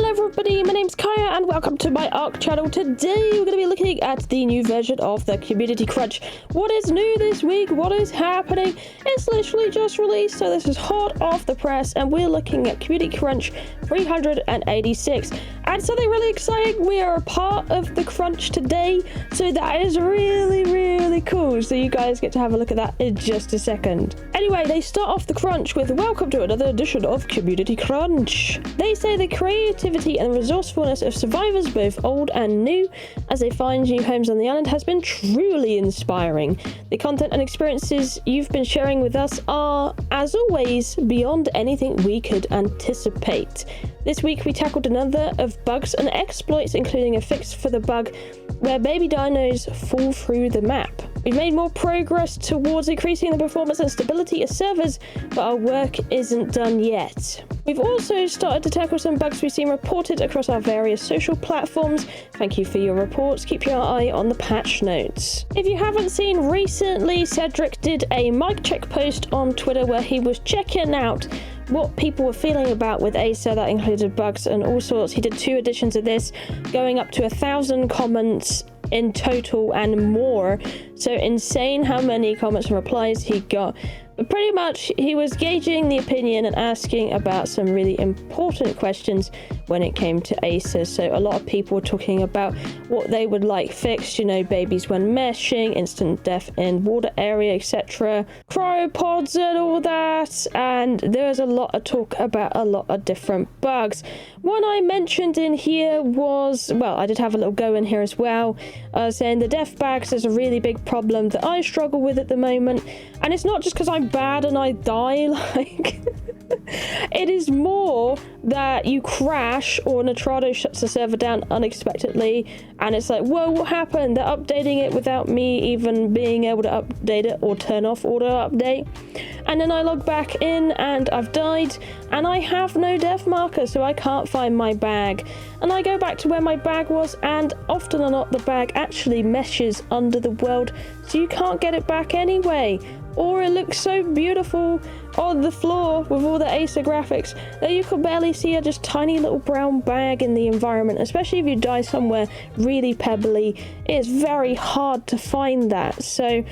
Hello everybody, my name's Kaya and welcome to my ARK channel. Today we're going to be looking at the new version of the Community Crunch. What is new this week? What is happening? It's literally just released, so this is hot off the press, and we're looking at Community Crunch 386. And something really exciting, we are a part of the crunch today, so that is really cool. So you guys get to have a look at that in just a second. Anyway, they start off the crunch with welcome to another edition of Community Crunch. They say the creativity and resourcefulness of survivors, both old and new, as they find new homes on the island has been truly inspiring. The content and experiences you've been sharing with us are, as always, beyond anything we could anticipate. This week we tackled another of bugs and exploits, including a fix for the bug where baby dinos fall through the map. We've made more progress towards increasing the performance and stability of servers, but our work isn't done yet. We've also started to tackle some bugs we've seen reported across our various social platforms. Thank you for your reports. Keep your eye on the patch notes. If you haven't seen, recently Cedric did a mic check post on Twitter where he was checking out what people were feeling about with Acer. That included bugs and all sorts. He did 2 editions of this, going up to 1,000 comments in total and more. So insane how many comments and replies he got. But pretty much he was gauging the opinion and asking about some really important questions when it came to Acer. So a lot of people were talking about what they would like fixed, you know, babies when meshing, instant death in water area, etc., cryopods and all that. And there was a lot of talk about a lot of different bugs. One I mentioned in here was, well, I did have a little go in here as well, saying the death bags is a really big problem that I struggle with at the moment. And it's not just because I'm bad and I die, like it is more that you crash or Nitrado shuts the server down unexpectedly and it's like, whoa, what happened? They're updating it without me even being able to update it or turn off auto update. And then I log back in and I've died and I have no death marker, so I can't find my bag. And I go back to where my bag was, and often or not the bag actually meshes under the world, so you can't get it back anyway. Or it looks so beautiful on the floor with all the Acer graphics that you could barely see a just tiny little brown bag in the environment, especially if you die somewhere really pebbly. It's very hard to find that. So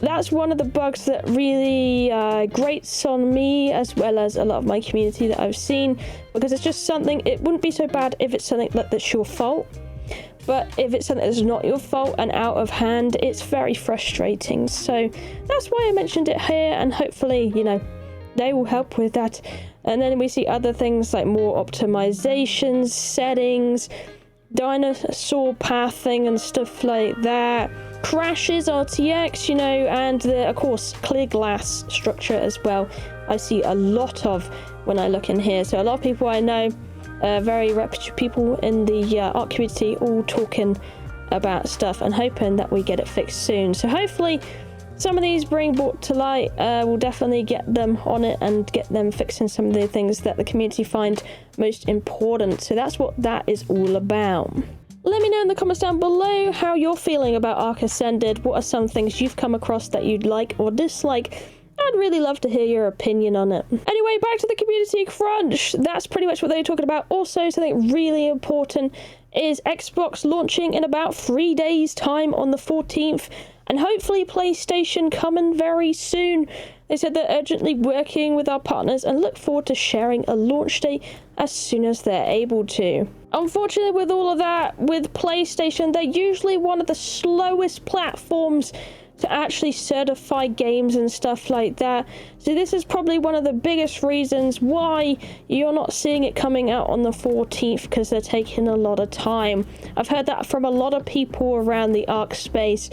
that's one of the bugs that really grates on me, as well as a lot of my community that I've seen, because it's just something, it wouldn't be so bad if it's something that's your fault. But if it's something that's not your fault and out of hand, it's very frustrating. So that's why I mentioned it here, and hopefully, you know, they will help with that. And then we see other things like more optimizations, settings, dinosaur pathing and stuff like that. Crashes, RTX, you know, and of course clear glass structure as well. I see a lot of when I look in here. So a lot of people I know, very reputable people in the ARK community, all talking about stuff and hoping that we get it fixed soon. So hopefully some of these being brought to light, we'll definitely get them on it and get them fixing some of the things that the community find most important. So that's what that is all about. Let me know in the comments down below how you're feeling about ARK Ascended. What are some things you've come across that you'd like or dislike? I'd really love to hear your opinion on it. Anyway, back to the Community Crunch. That's pretty much what they're talking about. Also, something really important is Xbox launching in about 3 days' time on the 14th, and hopefully PlayStation coming very soon. They said they're urgently working with our partners and look forward to sharing a launch date as soon as they're able to. Unfortunately, with all of that, with PlayStation, they're usually one of the slowest platforms to actually certify games and stuff like that. So this is probably one of the biggest reasons why you're not seeing it coming out on the 14th, because they're taking a lot of time. I've heard that from a lot of people around the ARK space,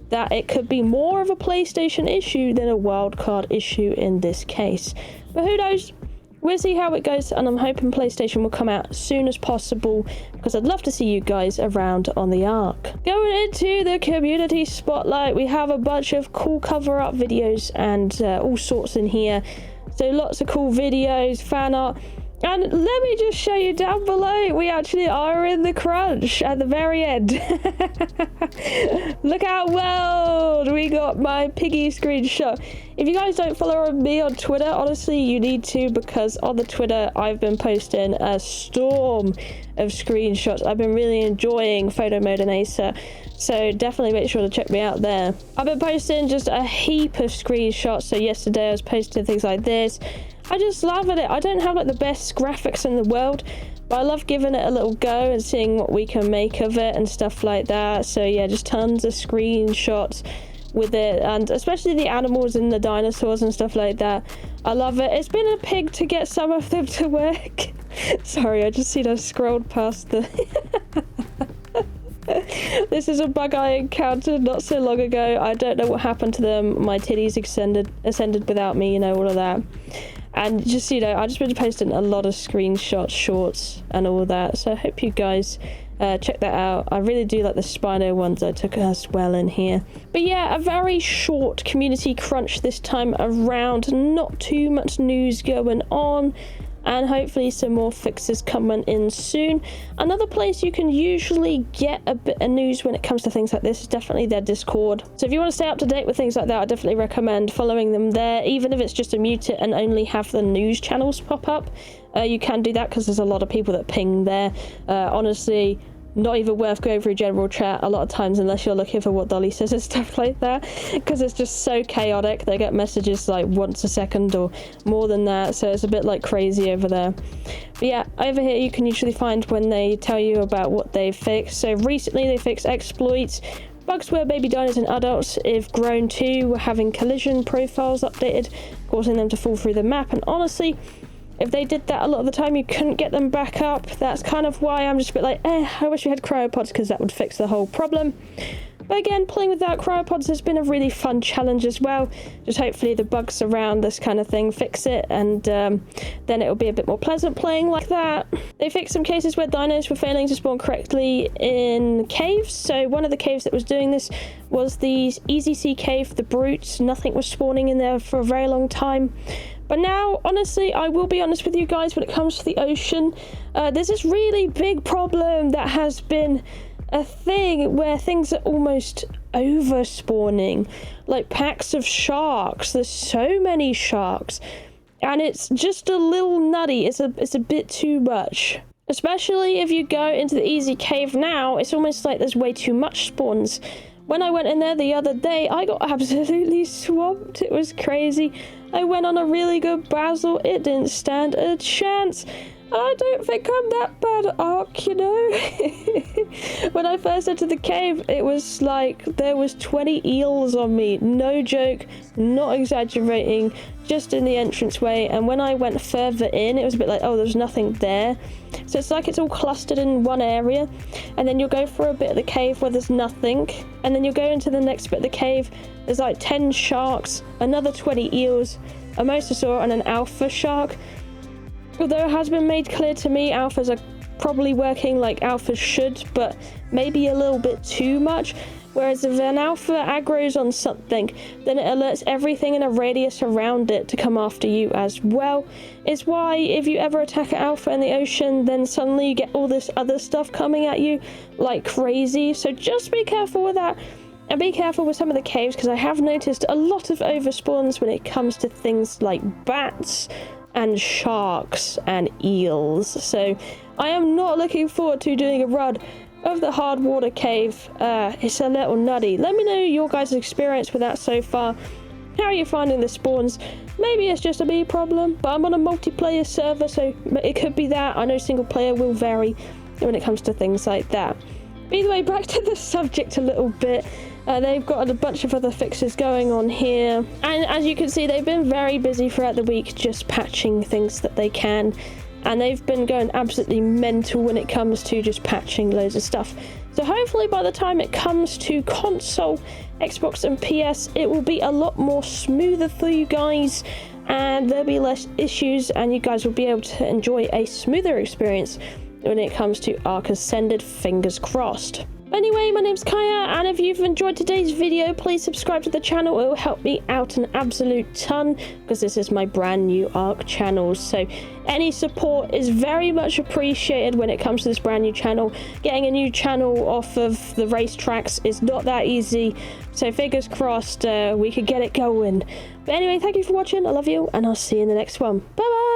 that it could be more of a PlayStation issue than a wildcard issue in this case. But who knows? We'll see how it goes, and I'm hoping PlayStation will come out as soon as possible, because I'd love to see you guys around on the ARK. Going into the community spotlight, we have a bunch of cool cover-up videos and all sorts in here. So lots of cool videos, fan art, And let me just show you down below, we actually are in the crunch at the very end. Look how well we got my piggy screenshot. If you guys don't follow me on Twitter, honestly, you need to, because on the Twitter, I've been posting a storm of screenshots. I've been really enjoying photo mode and Acer, so definitely make sure to check me out there. I've been posting just a heap of screenshots. So yesterday I was posting things like this. I just love it. I don't have like the best graphics in the world, but I love giving it a little go and seeing what we can make of it and stuff like that. So yeah, just tons of screenshots with it, and especially the animals and the dinosaurs and stuff like that. I love it. It's been a pig to get some of them to work. Sorry, I just seen I scrolled past the this is a bug I encountered not so long ago. I don't know what happened to them. My titties ascended without me, you know, all of that. And just, you know, I've just been posting a lot of screenshots, shorts, and all that. So I hope you guys check that out. I really do like the Spino ones I took as well in here. But yeah, a very short community crunch this time around. Not too much news going on, and hopefully some more fixes coming in soon. Another place you can usually get a bit of news when it comes to things like this is definitely their Discord. So if you want to stay up to date with things like that, I definitely recommend following them there. Even if it's just to mute it and only have the news channels pop up, you can do that, because there's a lot of people that ping there. Honestly, not even worth going through general chat a lot of times unless you're looking for what Dolly says and stuff like that, because it's just so chaotic. They get messages like once a second or more than that, so it's a bit like crazy over there. But yeah, over here you can usually find when they tell you about what they've fixed. So recently they fixed exploits, bugs where baby dinos and adults, if grown too, were having collision profiles updated, causing them to fall through the map. And honestly, if they did that a lot of the time, you couldn't get them back up. That's kind of why I'm just a bit like, I wish we had cryopods, because that would fix the whole problem. But again, playing without cryopods has been a really fun challenge as well. Just hopefully the bugs around this kind of thing fix it, and then it'll be a bit more pleasant playing like that. They fixed some cases where dinos were failing to spawn correctly in caves. So one of the caves that was doing this was the Easy Sea Cave, the Brutes. Nothing was spawning in there for a very long time. But now, honestly, I will be honest with you guys, when it comes to the ocean, there's this really big problem that has been a thing where things are almost over spawning, like packs of sharks. There's so many sharks, and it's just a little nutty. It's a bit too much. Especially if you go into the Easy Cave now, it's almost like there's way too much spawns. When I went in there the other day, I got absolutely swamped. It was crazy. I went on a really good basil. It didn't stand a chance. I don't think I'm that bad at ARK, you know? When I first entered the cave, it was like there was 20 eels on me. No joke, not exaggerating, just in the entranceway. And when I went further in, it was a bit like, oh, there's nothing there. So it's like it's all clustered in one area. And then you'll go for a bit of the cave where there's nothing. And then you'll go into the next bit of the cave. There's like 10 sharks, another 20 eels, a mosasaur, and an alpha shark. Although it has been made clear to me, alphas are probably working like alphas should, but maybe a little bit too much. Whereas if an alpha aggroes on something, then it alerts everything in a radius around it to come after you as well. It's why if you ever attack an alpha in the ocean, then suddenly you get all this other stuff coming at you like crazy. So just be careful with that. And be careful with some of the caves, because I have noticed a lot of overspawns when it comes to things like bats and sharks and eels. So I am not looking forward to doing a run of the hard water cave. It's a little nutty. Let me know your guys' experience with that so far. How are you finding the spawns? Maybe it's just a me problem, but I'm on a multiplayer server, so it could be that. I know single player will vary when it comes to things like that. But either way, back to the subject a little bit. They've got a bunch of other fixes going on here, and as you can see, they've been very busy throughout the week just patching things that they can, and they've been going absolutely mental when it comes to just patching loads of stuff. So hopefully by the time it comes to console, Xbox and PS, it will be a lot more smoother for you guys, and there'll be less issues, and you guys will be able to enjoy a smoother experience when it comes to ARK Ascended, fingers crossed. Anyway, my name's Kiah, and if you've enjoyed today's video, please subscribe to the channel. It will help me out an absolute ton, because this is my brand new ARK channel. So any support is very much appreciated when it comes to this brand new channel. Getting a new channel off of the racetracks is not that easy, so fingers crossed we could get it going. But anyway, thank you for watching. I love you, and I'll see you in the next one. Bye bye.